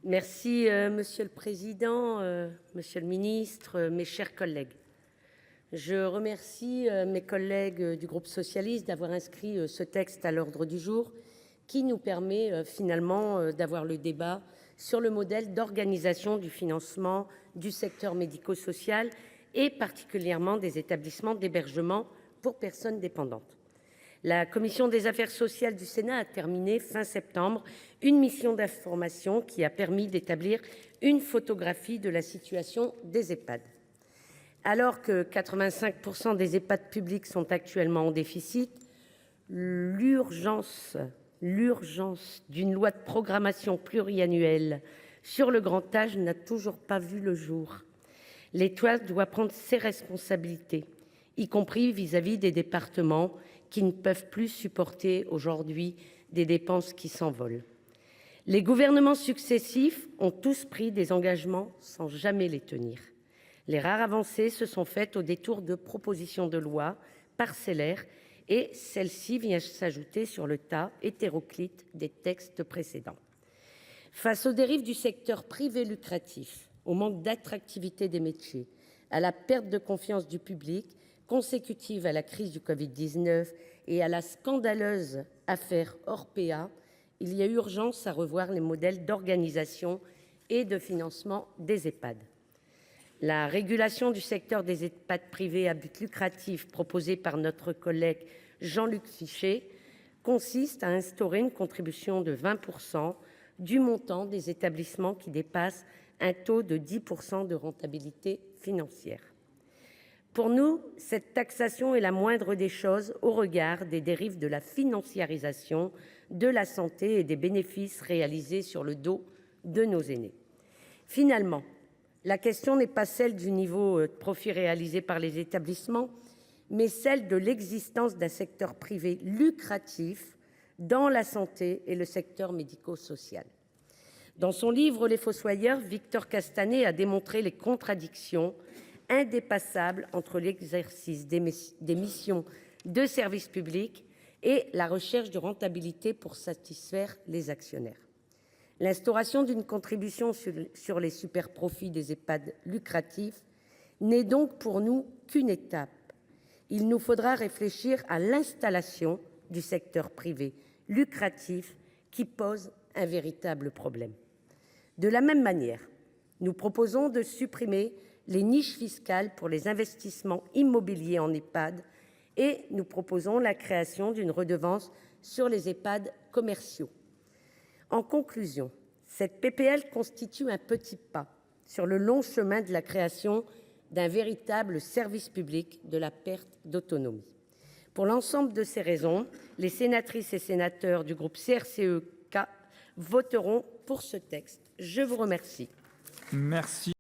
Monsieur le président, monsieur le ministre, mes chers collègues. Je remercie mes collègues du groupe socialiste d'avoir inscrit ce texte à l'ordre du jour qui nous permet finalement d'avoir le débat sur le modèle d'organisation du financement du secteur médico-social et particulièrement des établissements d'hébergement pour personnes dépendantes. La commission des affaires sociales du Sénat a terminé fin septembre une mission d'information qui a permis d'établir une photographie de la situation des Ehpad. Alors que 85% des Ehpad publics sont actuellement en déficit, l'urgence d'une loi de programmation pluriannuelle sur le grand âge n'a toujours pas vu le jour. L'État doit prendre ses responsabilités, y compris vis-à-vis des départements qui ne peuvent plus supporter aujourd'hui des dépenses qui s'envolent. Les gouvernements successifs ont tous pris des engagements sans jamais les tenir. Les rares avancées se sont faites au détour de propositions de loi parcellaires et celle-ci vient s'ajouter sur le tas hétéroclite des textes précédents. Face aux dérives du secteur privé lucratif, au manque d'attractivité des métiers, à la perte de confiance du public consécutive à la crise du Covid-19 et à la scandaleuse affaire Orpea, il y a urgence à revoir les modèles d'organisation et de financement des Ehpad. La régulation du secteur des Ehpad privés à but lucratif proposée par notre collègue Jean-Luc Fichet consiste à instaurer une contribution de 20% du montant des établissements qui dépassent un taux de 10% de rentabilité financière. Pour nous, cette taxation est la moindre des choses au regard des dérives de la financiarisation de la santé et des bénéfices réalisés sur le dos de nos aînés. Finalement, la question n'est pas celle du niveau de profit réalisé par les établissements, mais celle de l'existence d'un secteur privé lucratif dans la santé et le secteur médico-social. Dans son livre Les Fossoyeurs, Victor Castanet a démontré les contradictions indépassables entre l'exercice des missions de service public et la recherche de rentabilité pour satisfaire les actionnaires. L'instauration d'une contribution sur les superprofits des Ehpad lucratifs n'est donc pour nous qu'une étape. Il nous faudra réfléchir à l'installation du secteur privé lucratif qui pose un véritable problème. De la même manière, nous proposons de supprimer les niches fiscales pour les investissements immobiliers en Ehpad et nous proposons la création d'une redevance sur les Ehpad commerciaux. En conclusion, cette PPL constitue un petit pas sur le long chemin de la création d'un véritable service public de la perte d'autonomie. Pour l'ensemble de ces raisons, les sénatrices et sénateurs du groupe CRCE K voteront pour ce texte. Je vous remercie. Merci.